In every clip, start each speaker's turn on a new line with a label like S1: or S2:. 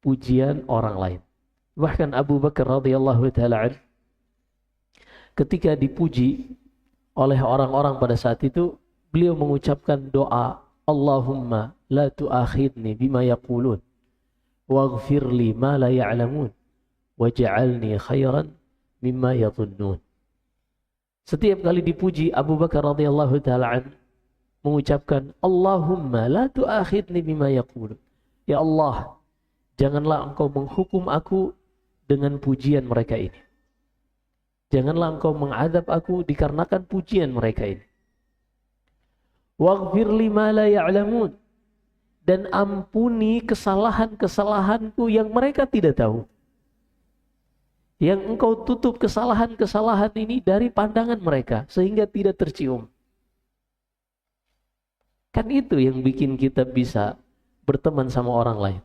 S1: pujian orang lain. Bahkan Abu Bakar radhiyallahu taala ketika dipuji oleh orang-orang pada saat itu, beliau mengucapkan doa, Allahumma la tu'akhidni bima yaqulun waghfir li ma la ya'lamun waj'alni khairan mimma yadhunnun. Setiap kali dipuji, Abu Bakar radhiyallahu taala mengucapkan, Allahumma la tu'akhidni bima yaqulun. Ya Allah, janganlah engkau menghukum aku dengan pujian mereka ini. Janganlah engkau mengadab aku dikarenakan pujian mereka ini. Waghfir lima la ya'lamun. Dan ampuni kesalahan-kesalahanku yang mereka tidak tahu. Yang engkau tutup kesalahan-kesalahan ini dari pandangan mereka sehingga tidak tercium. Kan itu yang bikin kita bisa berteman sama orang lain.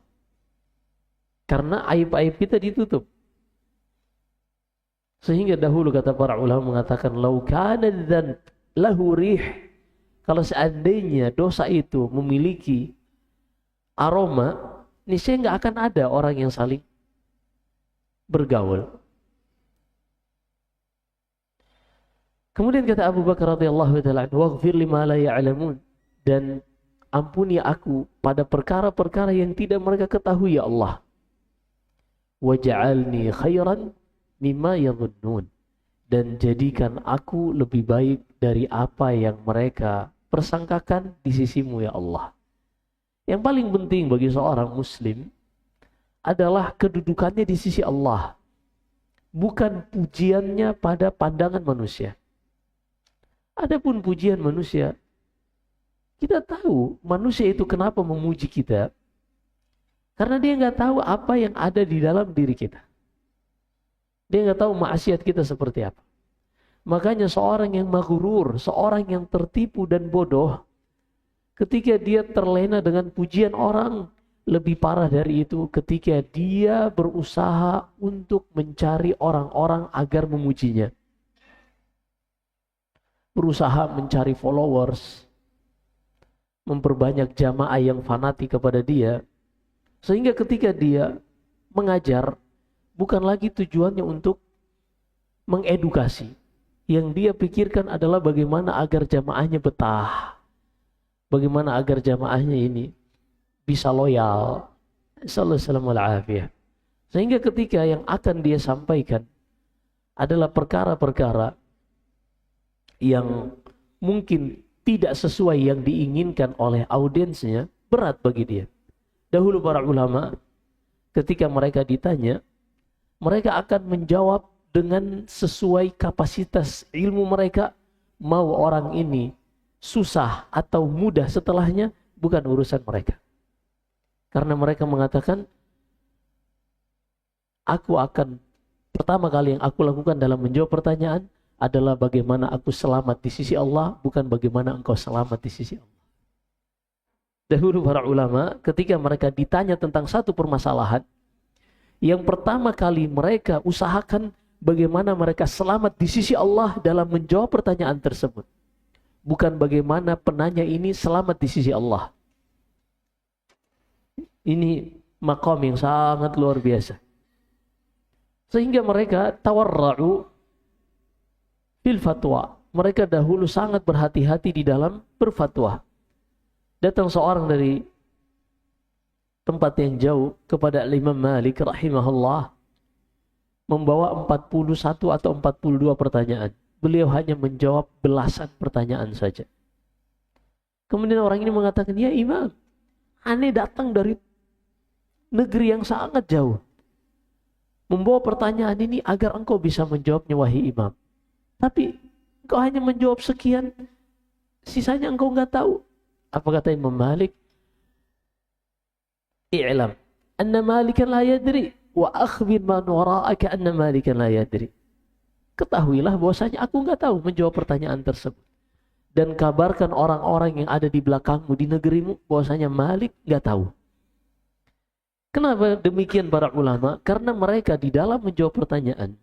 S1: Karena aib-aib kita ditutup. Sehingga dahulu kata para ulama mengatakan, lau kana dzan lahu rih. Kalau seandainya dosa itu memiliki aroma, niscaya nggak akan ada orang yang saling bergaul. Kemudian kata Abu Bakar radhiyallahu taala, waghfir lima la ya'lamun, dan ampuni aku pada perkara-perkara yang tidak mereka ketahui ya Allah. Waj'alni khairan mimma yadhunnun, dan jadikan aku lebih baik dari apa yang mereka persangkakan di sisimu ya Allah. Yang paling penting bagi seorang muslim adalah kedudukannya di sisi Allah, bukan pujiannya pada pandangan manusia. Adapun pujian manusia, kita tahu manusia itu kenapa memuji kita, karena dia nggak tahu apa yang ada di dalam diri kita. Dia nggak tahu maksiat kita seperti apa. Makanya seorang yang maghrur, seorang yang tertipu dan bodoh, ketika dia terlena dengan pujian orang, lebih parah dari itu ketika dia berusaha untuk mencari orang-orang agar memujinya. Berusaha mencari followers, memperbanyak jamaah yang fanatik kepada dia, sehingga ketika dia mengajar, bukan lagi tujuannya untuk mengedukasi. Yang dia pikirkan adalah bagaimana agar jamaahnya betah. Bagaimana agar jamaahnya ini bisa loyal. Sallallahu alaihi. Sehingga ketika yang akan dia sampaikan adalah perkara-perkara yang mungkin tidak sesuai yang diinginkan oleh audiensnya, berat bagi dia. Dahulu para ulama ketika mereka ditanya, mereka akan menjawab dengan sesuai kapasitas ilmu mereka. Mau orang ini susah atau mudah setelahnya, bukan urusan mereka. Karena mereka mengatakan, pertama kali yang aku lakukan dalam menjawab pertanyaan adalah bagaimana aku selamat di sisi Allah, bukan bagaimana engkau selamat di sisi Allah. Dahulu para ulama ketika mereka ditanya tentang satu permasalahan, yang pertama kali mereka usahakan bagaimana mereka selamat di sisi Allah dalam menjawab pertanyaan tersebut. Bukan bagaimana penanya ini selamat di sisi Allah. Ini maqam yang sangat luar biasa. Sehingga mereka tawarra'u fil fatwa. Mereka dahulu sangat berhati-hati di dalam berfatwa. Datang seorang dari tempat yang jauh kepada Imam Malik rahimahullah, membawa 41 atau 42 pertanyaan. Beliau hanya menjawab belasan pertanyaan saja. Kemudian orang ini mengatakan, ya Imam, aneh datang dari negeri yang sangat jauh, membawa pertanyaan ini agar engkau bisa menjawabnya wahai Imam. Tapi engkau hanya menjawab sekian, sisanya engkau nggak tahu. Apa kata Imam Malik? I'lam anna Malikan la yadri wa akhbir man wara'aka anna Malikan la yadri. Ketahuilah bahwasanya aku nggak tahu menjawab pertanyaan tersebut, dan kabarkan orang-orang yang ada di belakangmu di negerimu bahwasanya Malik nggak tahu. Kenapa demikian para ulama? Karena mereka di dalam menjawab pertanyaan,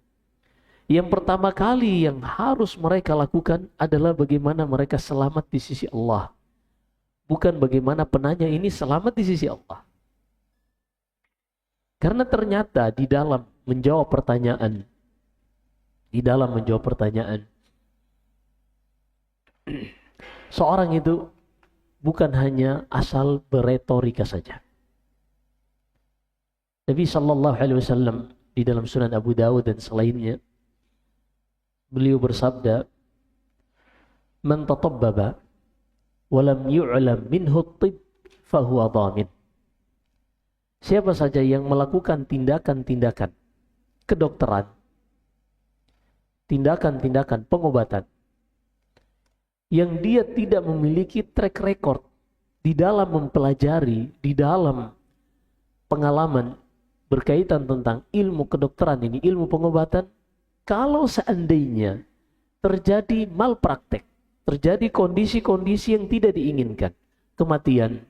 S1: yang pertama kali yang harus mereka lakukan adalah bagaimana mereka selamat di sisi Allah, bukan bagaimana penanya ini selamat di sisi Allah. Karena ternyata di dalam menjawab pertanyaan, seorang itu bukan hanya asal beretorika saja. Nabi Shallallahu Alaihi Wasallam di dalam Sunan Abu Dawud dan selainnya, beliau bersabda, "Man tatabbaba wa lam yu'lam minhu at-tibb fahuwa dhamin." Siapa saja yang melakukan tindakan-tindakan kedokteran, tindakan-tindakan pengobatan, yang dia tidak memiliki track record di dalam mempelajari, di dalam pengalaman berkaitan tentang ilmu kedokteran ini, ilmu pengobatan, kalau seandainya terjadi malpraktek, terjadi kondisi-kondisi yang tidak diinginkan, kematian,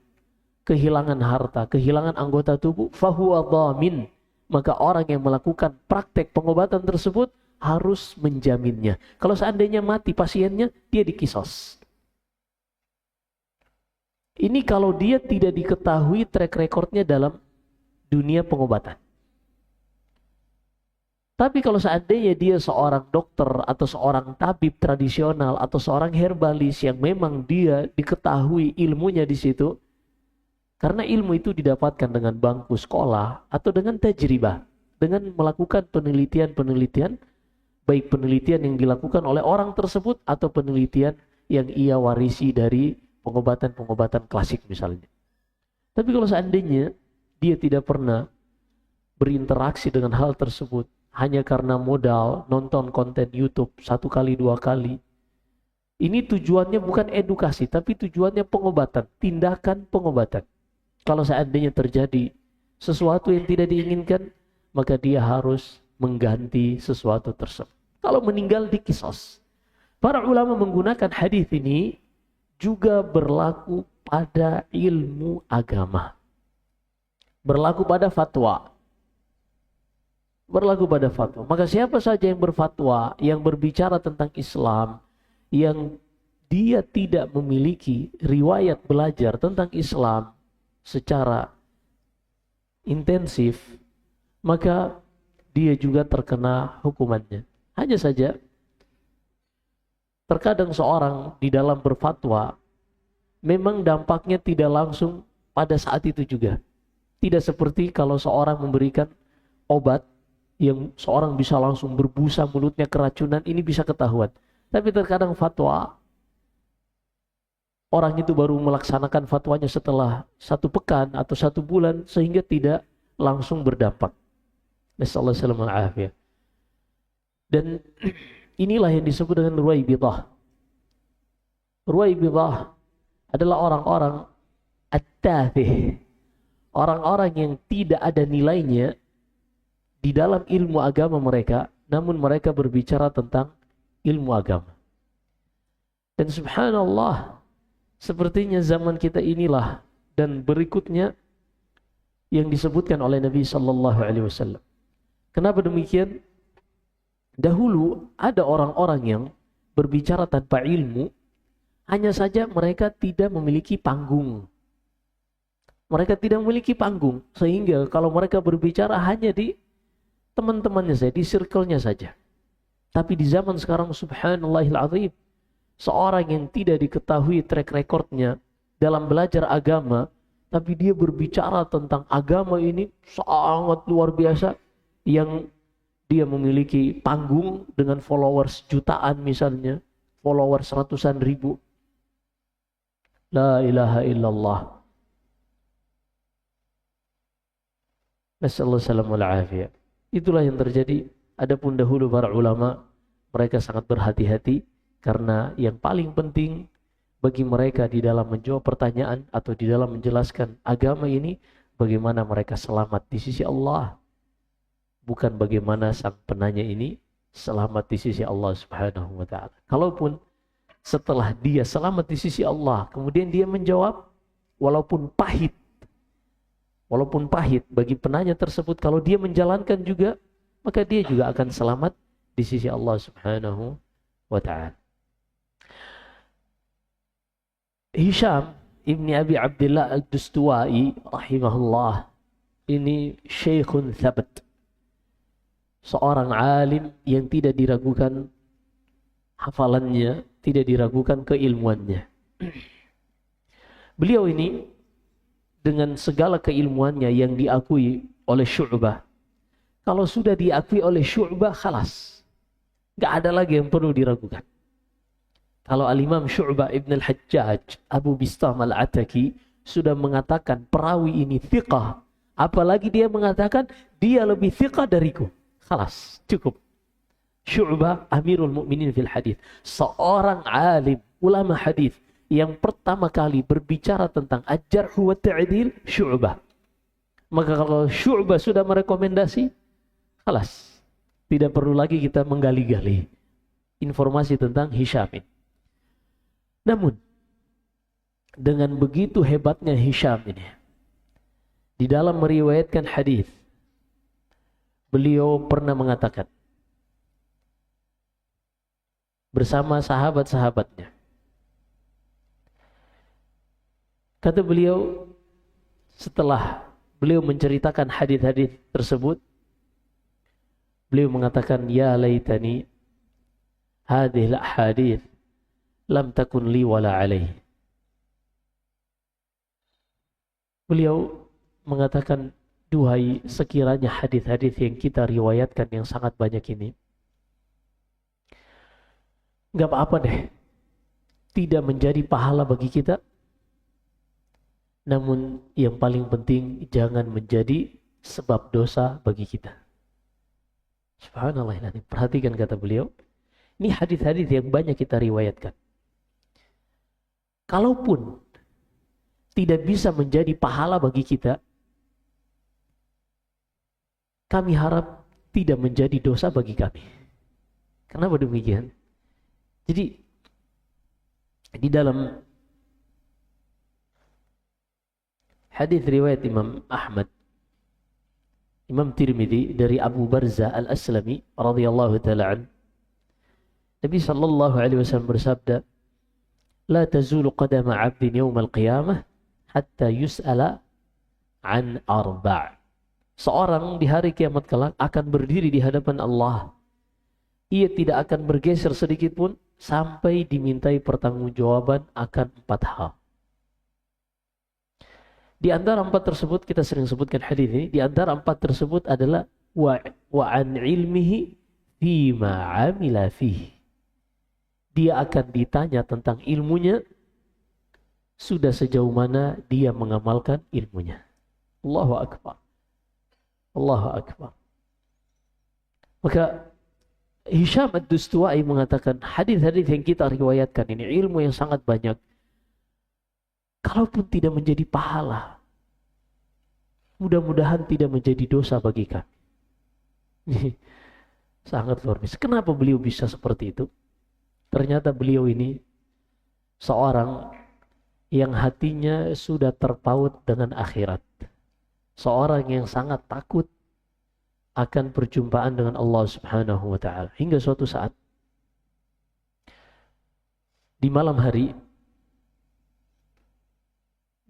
S1: kehilangan harta, kehilangan anggota tubuh, fahuwa dhamin, maka orang yang melakukan praktek pengobatan tersebut harus menjaminnya. Kalau seandainya mati pasiennya, dia dikisos. Ini kalau dia tidak diketahui track recordnya dalam dunia pengobatan. Tapi kalau seandainya dia seorang dokter atau seorang tabib tradisional atau seorang herbalis yang memang dia diketahui ilmunya di situ, karena ilmu itu didapatkan dengan bangku sekolah atau dengan tajribah, dengan melakukan penelitian-penelitian, baik penelitian yang dilakukan oleh orang tersebut atau penelitian yang ia warisi dari pengobatan-pengobatan klasik misalnya. Tapi kalau seandainya dia tidak pernah berinteraksi dengan hal tersebut, hanya karena modal nonton konten YouTube 1 kali 2 kali, ini tujuannya bukan edukasi, tapi tujuannya pengobatan, tindakan pengobatan. Kalau seandainya terjadi sesuatu yang tidak diinginkan, maka dia harus mengganti sesuatu tersebut. Kalau meninggal dikisos. Para ulama menggunakan hadis ini juga berlaku pada ilmu agama. Berlaku pada fatwa. Maka siapa saja yang berfatwa, yang berbicara tentang Islam, yang dia tidak memiliki riwayat belajar tentang Islam secara intensif, maka dia juga terkena hukumannya. Hanya saja terkadang seorang di dalam berfatwa memang dampaknya tidak langsung pada saat itu juga. Tidak seperti kalau seorang memberikan obat yang seorang bisa langsung berbusa mulutnya keracunan, ini bisa ketahuan. Tapi terkadang fatwa, orang itu baru melaksanakan fatwanya setelah 1 pekan atau 1 bulan, sehingga tidak langsung berdampak. Nasallahu alaihi wasallam. Dan inilah yang disebut dengan ruwaibidah. Ruwaibidah adalah orang-orang at-tafih, orang-orang yang tidak ada nilainya di dalam ilmu agama mereka, namun mereka berbicara tentang ilmu agama. Dan subhanallah, sepertinya zaman kita inilah dan berikutnya yang disebutkan oleh Nabi Sallallahu Alaihi Wasallam. Kenapa demikian? Dahulu ada orang-orang yang berbicara tanpa ilmu, hanya saja mereka tidak memiliki panggung. Mereka tidak memiliki panggung, sehingga kalau mereka berbicara hanya di teman-temannya saja, di circle-nya saja. Tapi di zaman sekarang subhanallahil azim, seorang yang tidak diketahui track recordnya dalam belajar agama, tapi dia berbicara tentang agama ini sangat luar biasa, yang dia memiliki panggung dengan followers jutaan misalnya, followers ratusan ribu. La ilaha illallah. Nasallahu alaihi wasallam. Itulah yang terjadi. Adapun dahulu para ulama, mereka sangat berhati-hati, karena yang paling penting bagi mereka di dalam menjawab pertanyaan atau di dalam menjelaskan agama ini, bagaimana mereka selamat di sisi Allah, bukan bagaimana sang penanya ini selamat di sisi Allah Subhanahu wa ta'ala. Kalaupun setelah dia selamat di sisi Allah, kemudian dia menjawab, walaupun pahit bagi penanya tersebut, kalau dia menjalankan juga, maka dia juga akan selamat di sisi Allah Subhanahu wa ta'ala. Hisham ibni Abi Abdullah al-Dustuwai rahimahullah ini syekhun thabat, seorang alim yang tidak diragukan hafalannya, tidak diragukan keilmuannya. Beliau ini dengan segala keilmuannya yang diakui oleh Syu'bah, kalau sudah diakui oleh Syu'bah, khalas, gak ada lagi yang perlu diragukan. Kalau Al-Imam Syu'bah Ibn Al-Hajjaj Abu Bistam Al-Ataki sudah mengatakan perawi ini thiqah, apalagi dia mengatakan dia lebih thiqah dariku, khalas, cukup. Syu'bah Amirul Mukminin fil hadis, seorang alim ulama hadis yang pertama kali berbicara tentang al-jarh wa ta'dil, Syu'bah. Maka kalau Syu'bah sudah merekomendasi, khalas, tidak perlu lagi kita menggali-gali informasi tentang Hisham ini. Namun dengan begitu hebatnya Hisham ini di dalam meriwayatkan hadis, beliau pernah mengatakan bersama sahabat-sahabatnya, kata beliau setelah beliau menceritakan hadis-hadis tersebut, beliau mengatakan, ya laitani hadhil hadis lam takun li wala alaih. Beliau mengatakan, duhai sekiranya hadis-hadis yang kita riwayatkan yang sangat banyak ini, gak apa-apa deh, tidak menjadi pahala bagi kita, namun yang paling penting jangan menjadi sebab dosa bagi kita. Subhanallah, perhatikan kata beliau, ini hadis-hadis yang banyak kita riwayatkan. Kalaupun tidak bisa menjadi pahala bagi kita, kami harap tidak menjadi dosa bagi kami. Kenapa demikian? Jadi di dalam hadis riwayat Imam Ahmad, Imam Tirmidzi dari Abu Barza Al-Aslami radhiyallahu ta'ala an, Nabi sallallahu alaihi wasallam bersabda, la tazulu qadama 'abdin yawmal qiyamah hatta yus'ala an arba'. Seorang di hari kiamat kelak akan berdiri di hadapan Allah. Ia tidak akan bergeser sedikit pun sampai dimintai pertanggungjawaban akan 4 hal. Di antara 4 tersebut, kita sering sebutkan hadis ini, di antara 4 tersebut adalah wa an ilmihi fima 'amila fihi. Dia akan ditanya tentang ilmunya, sudah sejauh mana dia mengamalkan ilmunya. Allahu Akbar. Allahu Akbar. Maka Hisham Ad-Dustuwai mengatakan, hadis-hadis yang kita riwayatkan ini, ilmu yang sangat banyak, kalaupun tidak menjadi pahala, mudah-mudahan tidak menjadi dosa bagi kami. Sangat luar biasa. Kenapa beliau bisa seperti itu? Ternyata beliau ini seorang yang hatinya sudah terpaut dengan akhirat. Seorang yang sangat takut akan perjumpaan dengan Allah Subhanahu wa ta'ala. Hingga suatu saat di malam hari,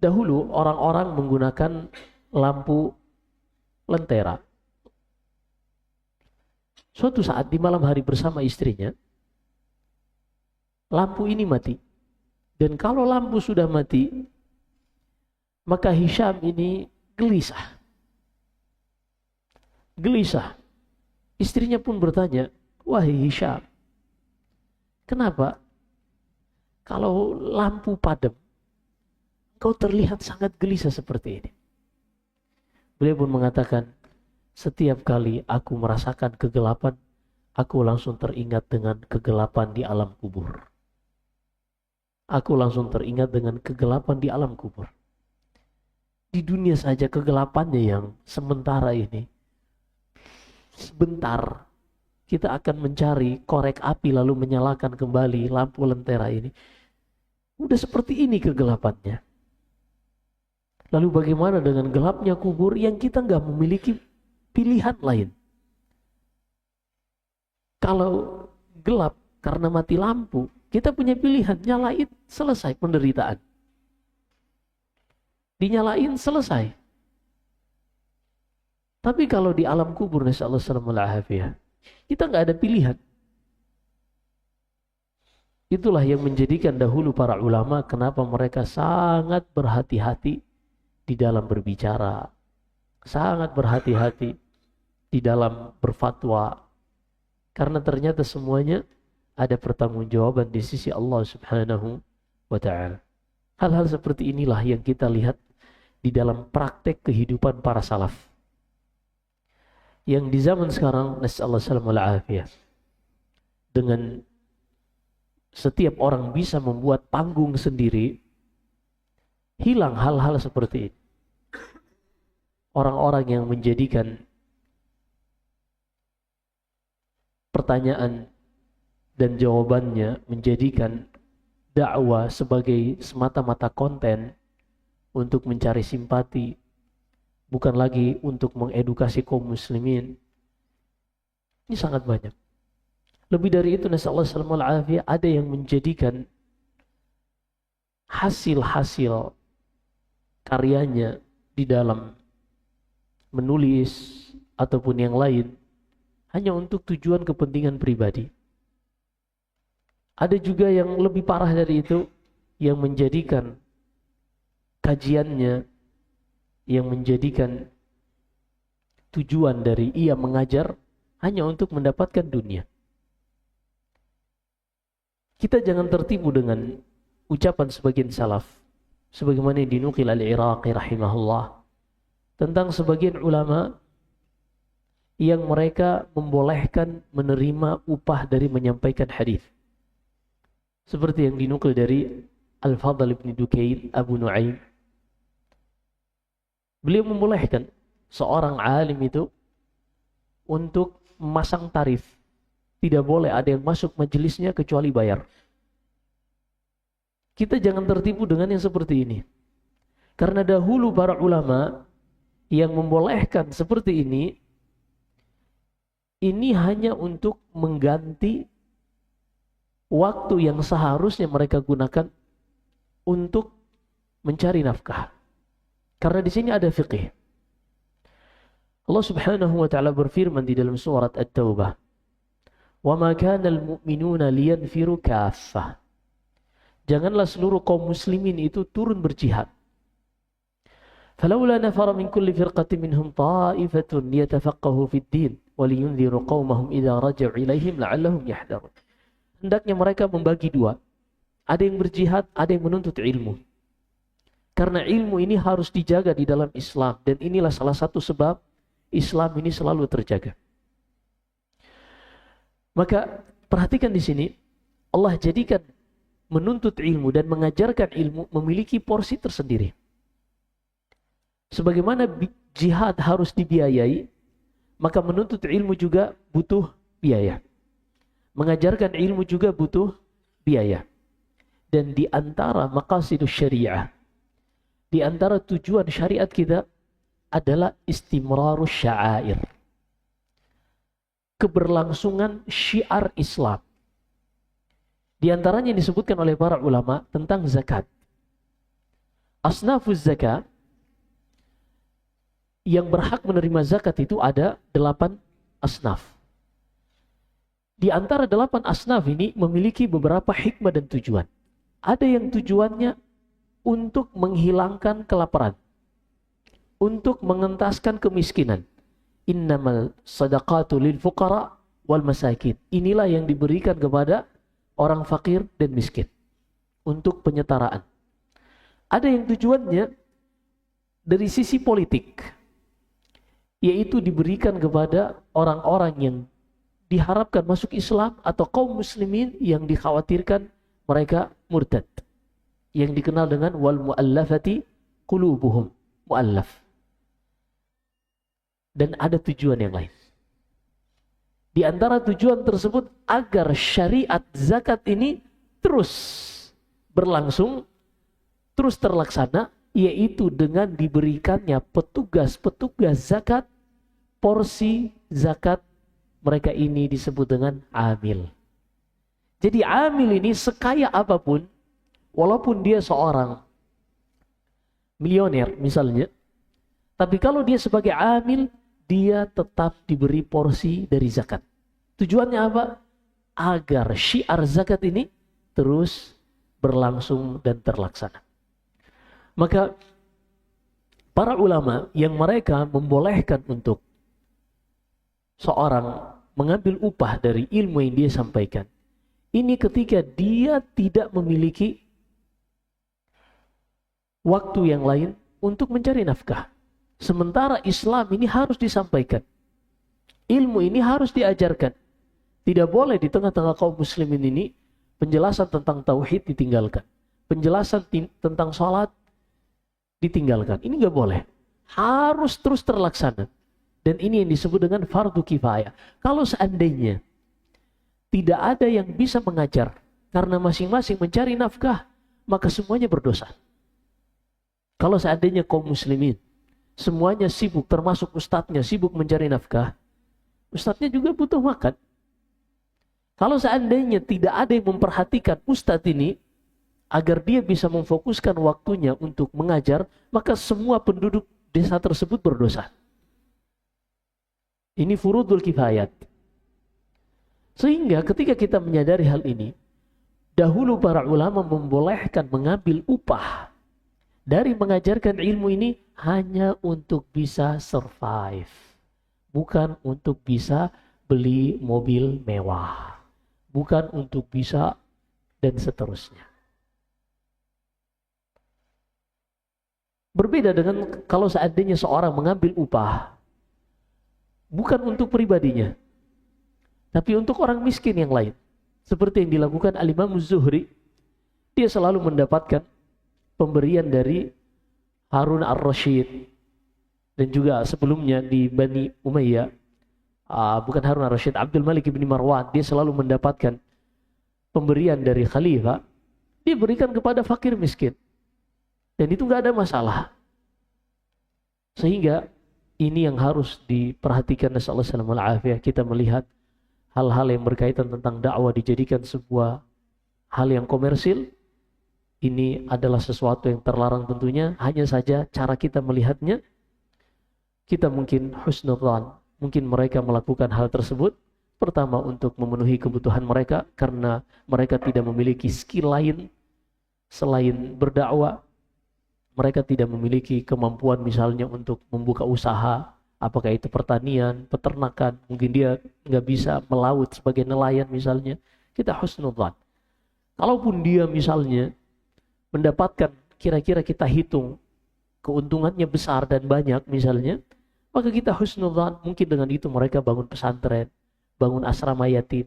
S1: dahulu orang-orang menggunakan lampu lentera. Suatu saat di malam hari bersama istrinya, lampu ini mati. Dan kalau lampu sudah mati, maka Hisham ini gelisah. Gelisah. Istrinya pun bertanya, wahai Hisham, kenapa kalau lampu padam, kau terlihat sangat gelisah seperti ini? Beliau pun mengatakan, setiap kali aku merasakan kegelapan, aku langsung teringat dengan kegelapan di alam kubur. Aku langsung teringat dengan kegelapan di alam kubur. Di dunia saja kegelapannya yang sementara ini, sebentar kita akan mencari korek api lalu menyalakan kembali lampu lentera ini. Udah seperti ini kegelapannya. Lalu bagaimana dengan gelapnya kubur yang kita nggak memiliki pilihan lain? Kalau gelap karena mati lampu, kita punya pilihan, nyalain, selesai penderitaan. Dinyalain, selesai. Tapi kalau di alam kubur, nasallahu alaihi, kita nggak ada pilihan. Itulah yang menjadikan dahulu para ulama kenapa mereka sangat berhati-hati di dalam berbicara, sangat berhati-hati di dalam berfatwa, karena ternyata semuanya ada pertanggungjawaban di sisi Allah Subhanahu wa ta'ala. Hal-hal seperti inilah yang kita lihat di dalam praktek kehidupan para salaf. Yang di zaman sekarang, nasallahu alaihi, dengan setiap orang bisa membuat panggung sendiri, hilang hal-hal seperti ini. Orang-orang yang menjadikan pertanyaan dan jawabannya, menjadikan dakwah sebagai semata-mata konten untuk mencari simpati, bukan lagi untuk mengedukasi kaum muslimin. Ini sangat banyak. Lebih dari itu, nasallallahu alaihi, ada yang menjadikan hasil-hasil karyanya di dalam menulis ataupun yang lain hanya untuk tujuan kepentingan pribadi. Ada juga yang lebih parah dari itu, yang menjadikan kajiannya, yang menjadikan tujuan dari ia mengajar hanya untuk mendapatkan dunia. Kita jangan tertipu dengan ucapan sebagian salaf, sebagaimana yang dinukil al-Iraqi rahimahullah, tentang sebagian ulama yang mereka membolehkan menerima upah dari menyampaikan hadis. Seperti yang dinukil dari Al-Fadl ibn Dukail Abu Nu'aim. Beliau membolehkan seorang alim itu untuk memasang tarif. Tidak boleh ada yang masuk majelisnya kecuali bayar. Kita jangan tertipu dengan yang seperti ini. Karena dahulu para ulama yang membolehkan seperti ini hanya untuk mengganti waktu yang seharusnya mereka gunakan untuk mencari nafkah. Karena di sini ada fiqih. Allah Subhanahu wa ta'ala berfirman di dalam surat At-Taubah, وَمَا كَانَ الْمُؤْمِنُونَ لِيَنْفِرُوا كَافَّةً. Janganlah seluruh kaum muslimin itu turun berjihad. فَلَوْلَا نَفَرَ مِنْ كُلِّ فِرْقَةٍ مِنْهُمْ طَائِفَةٌ لِيَتَفَقَّهُوا فِي الدِّينِ وَلِيُنْذِرُوا قَوْمَهُمْ إِذَا رَجَعُوا إِلَيْهِمْ لَعَلَّهُمْ يَحْذَرُونَ. Hendaknya mereka membagi dua. Ada yang berjihad, ada yang menuntut ilmu. Karena ilmu ini harus dijaga di dalam Islam, dan inilah salah satu sebab Islam ini selalu terjaga. Maka perhatikan di sini, Allah jadikan menuntut ilmu dan mengajarkan ilmu memiliki porsi tersendiri. Sebagaimana jihad harus dibiayai, maka menuntut ilmu juga butuh biaya. Mengajarkan ilmu juga butuh biaya. Dan di antara maqasidus syariah, di antara tujuan syariat kita adalah istimrarus sya'air. Keberlangsungan syiar Islam. Di antaranya disebutkan oleh para ulama tentang zakat. Asnafuz zakat, yang berhak menerima zakat itu ada 8 asnaf. Di antara 8 asnaf ini memiliki beberapa hikmah dan tujuan. Ada yang tujuannya untuk menghilangkan kelaparan, untuk mengentaskan kemiskinan. Innamal sadaqatu lil fuqara wal masakin. Inilah yang diberikan kepada orang fakir dan miskin untuk penyetaraan. Ada yang tujuannya dari sisi politik, yaitu diberikan kepada orang-orang yang diharapkan masuk Islam atau kaum muslimin yang dikhawatirkan mereka murtad, yang dikenal dengan wal muallafati qulubuhum, muallaf. Dan ada tujuan yang lain. Di antara tujuan tersebut agar syariat zakat ini terus berlangsung, terus terlaksana, yaitu dengan diberikannya petugas-petugas zakat, porsi zakat mereka ini disebut dengan amil. Jadi amil ini sekaya apapun, walaupun dia seorang milioner misalnya, tapi kalau dia sebagai amil, dia tetap diberi porsi dari zakat. Tujuannya apa? Agar syiar zakat ini terus berlangsung dan terlaksana. Maka para ulama yang mereka membolehkan untuk seorang mengambil upah dari ilmu yang dia sampaikan, ini ketika dia tidak memiliki waktu yang lain untuk mencari nafkah. Sementara Islam ini harus disampaikan. Ilmu ini harus diajarkan. Tidak boleh di tengah-tengah kaum muslimin ini penjelasan tentang tauhid ditinggalkan. Penjelasan tentang salat ditinggalkan. Ini nggak boleh. Harus terus terlaksana. Dan ini yang disebut dengan fardu kifayah. Kalau seandainya tidak ada yang bisa mengajar karena masing-masing mencari nafkah, maka semuanya berdosa. Kalau seandainya kaum muslimin semuanya sibuk, termasuk ustadznya sibuk mencari nafkah, ustadznya juga butuh makan. Kalau seandainya tidak ada yang memperhatikan ustadz ini agar dia bisa memfokuskan waktunya untuk mengajar, maka semua penduduk desa tersebut berdosa. Ini furudul kifayat. Sehingga ketika kita menyadari hal ini, dahulu para ulama membolehkan mengambil upah dari mengajarkan ilmu ini hanya untuk bisa survive. Bukan untuk bisa beli mobil mewah. Bukan untuk bisa dan seterusnya. Berbeda dengan kalau seandainya seorang mengambil upah bukan untuk pribadinya, tapi untuk orang miskin yang lain. Seperti yang dilakukan Al-Imam Az-Zuhri. Dia selalu mendapatkan pemberian dari Harun Ar-Rasyid. Dan juga sebelumnya di Bani Umayyah, bukan Harun Ar-Rasyid, Abdul Malik bin Marwan, dia selalu mendapatkan pemberian dari khalifah, dia berikan kepada fakir miskin. Dan itu nggak ada masalah. Sehingga ini yang harus diperhatikan. Nasallallahu alaihi wasallam. Kita melihat hal-hal yang berkaitan tentang dakwah dijadikan sebuah hal yang komersil. Ini adalah sesuatu yang terlarang tentunya. Hanya saja cara kita melihatnya, kita mungkin husnudzan. Mungkin mereka melakukan hal tersebut pertama untuk memenuhi kebutuhan mereka karena mereka tidak memiliki skill lain selain berdakwah. Mereka tidak memiliki kemampuan misalnya untuk membuka usaha, apakah itu pertanian, peternakan, mungkin dia nggak bisa melaut sebagai nelayan misalnya. Kita husnudzan. Kalaupun dia misalnya mendapatkan, kira-kira kita hitung keuntungannya besar dan banyak misalnya, maka kita husnudzan, mungkin dengan itu mereka bangun pesantren, bangun asrama yatim.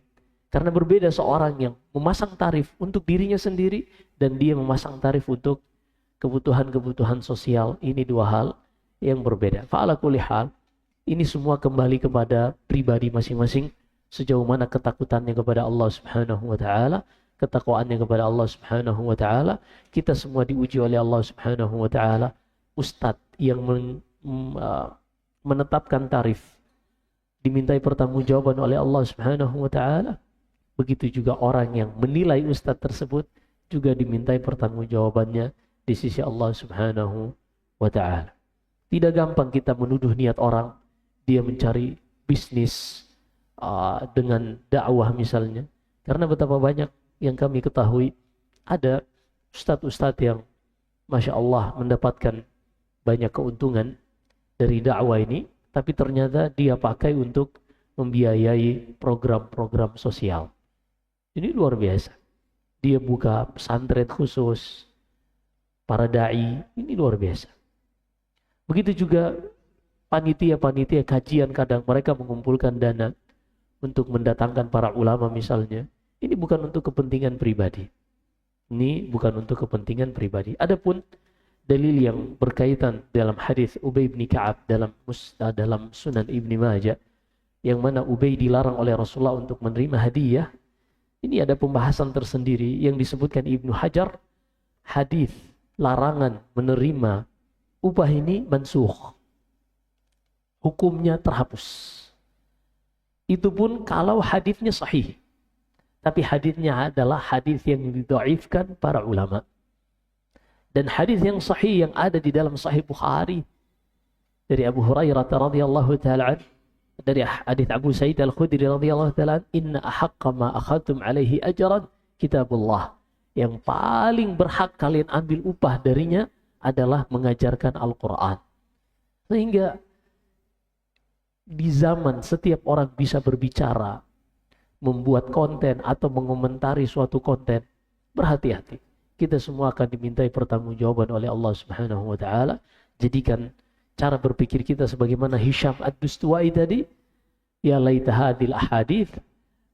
S1: Karena berbeda seorang yang memasang tarif untuk dirinya sendiri dan dia memasang tarif untuk kebutuhan-kebutuhan sosial. Ini dua hal yang berbeda. Fa'ala kulli hal, ini semua kembali kepada pribadi masing-masing, sejauh mana ketakutannya kepada Allah Subhanahu wa taala, ketakwaannya kepada Allah Subhanahu wa taala. Kita semua diuji oleh Allah Subhanahu wa taala. Ustadz yang menetapkan tarif dimintai pertanggungjawaban oleh Allah Subhanahu wa taala. Begitu juga orang yang menilai ustadz tersebut juga dimintai pertanggungjawabannya di sisi Allah Subhanahu wa taala. Tidak gampang kita menuduh niat orang dia mencari bisnis dengan dakwah misalnya. Karena betapa banyak yang kami ketahui ada ustadz-ustadz yang Masya Allah mendapatkan banyak keuntungan dari dakwah ini, tapi ternyata dia pakai untuk membiayai program-program sosial. Ini luar biasa. Dia buka pesantren khusus, para da'i, ini luar biasa. Begitu juga panitia-panitia kajian, kadang mereka mengumpulkan dana untuk mendatangkan para ulama misalnya. Ini bukan untuk kepentingan pribadi. Ini bukan untuk kepentingan pribadi. Adapun dalil yang berkaitan dalam hadis Ubay bin Ka'ab dalam Sunan Ibni Majah, yang mana Ubay dilarang oleh Rasulullah untuk menerima hadiah. Ini ada pembahasan tersendiri yang disebutkan Ibnu Hajar. Hadis larangan menerima upah ini mansukh, hukumnya terhapus. Itu pun kalau hadisnya sahih. Tapi hadisnya adalah hadis yang didhaifkan para ulama. Dan hadis yang sahih yang ada di dalam Sahih Bukhari dari Abu Hurairah radhiyallahu taala dari hadis Abu Sa'id Al-Khudri radhiyallahu taala, inna ahaqqa ma akhadtum alaihi ajran kitabullah. Yang paling berhak kalian ambil upah darinya adalah mengajarkan Al-Qur'an. Sehingga di zaman setiap orang bisa berbicara, membuat konten atau mengomentari suatu konten, berhati-hati. Kita semua akan dimintai pertanggungjawaban oleh Allah Subhanahu wa taala. Jadikan cara berpikir kita sebagaimana Hisham Ad-Dustuwai tadi, ya laita hadil ahadits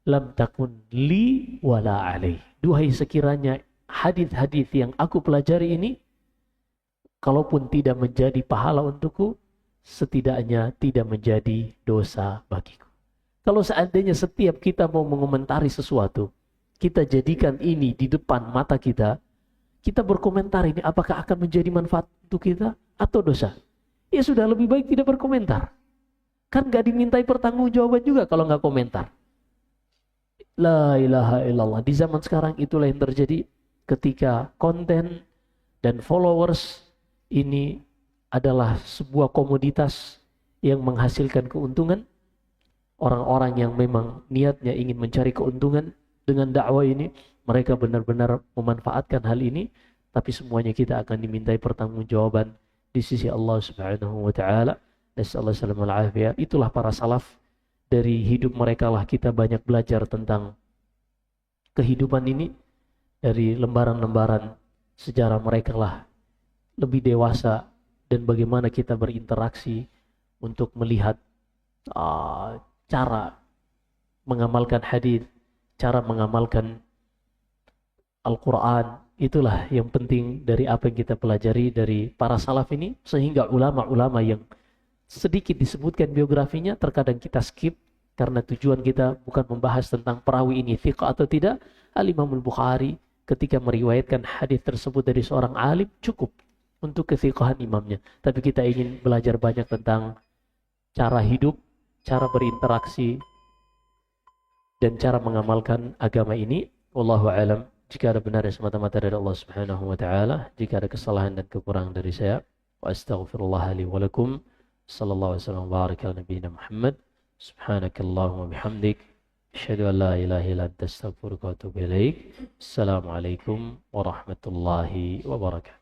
S1: lam takun li wala alaih. Duhai sekiranya hadis-hadis yang aku pelajari ini, kalaupun tidak menjadi pahala untukku, setidaknya tidak menjadi dosa bagiku. Kalau seandainya setiap kita mau mengomentari sesuatu, kita jadikan ini di depan mata kita, kita berkomentar ini apakah akan menjadi manfaat untuk kita atau dosa? Ya sudah, lebih baik tidak berkomentar. Kan gak dimintai pertanggungjawaban juga kalau gak komentar. La ilaha illallah. Di zaman sekarang itulah yang terjadi ketika konten dan followers ini adalah sebuah komoditas yang menghasilkan keuntungan. Orang-orang yang memang niatnya ingin mencari keuntungan dengan dakwah ini, mereka benar-benar memanfaatkan hal ini, tapi semuanya kita akan dimintai pertanggungjawaban di sisi Allah Subhanahu wa taala. Nasallahu alaihi wasallam. Itulah para salaf. Dari hidup mereka lah kita banyak belajar tentang kehidupan ini. Dari lembaran-lembaran sejarah mereka lah lebih dewasa dan bagaimana kita berinteraksi untuk melihat cara mengamalkan hadis, cara mengamalkan Al-Quran. Itulah yang penting dari apa yang kita pelajari dari para salaf ini, sehingga ulama-ulama yang sedikit disebutkan biografinya terkadang kita skip karena tujuan kita bukan membahas tentang perawi ini thiqah atau tidak. Al-Imam Al-Bukhari ketika meriwayatkan hadis tersebut dari seorang alim cukup untuk kethiqahan imamnya, tapi kita ingin belajar banyak tentang cara hidup, cara berinteraksi, dan cara mengamalkan agama ini. Wallahu a'lam. Jika ada benar semata-mata dari Allah Subhanahu wa taala, jika ada kesalahan dan kekurangan dari saya, wa astaghfirullah li wa lakum. Sallallahu alaihi wasallam baraka ala nabiyina Muhammad. Subhanakallahumma bihamdik, asyhadu an la ilaha illa anta astaghfiruka wa atubu ilaik. Assalamualaikum warahmatullahi wabarakatuh.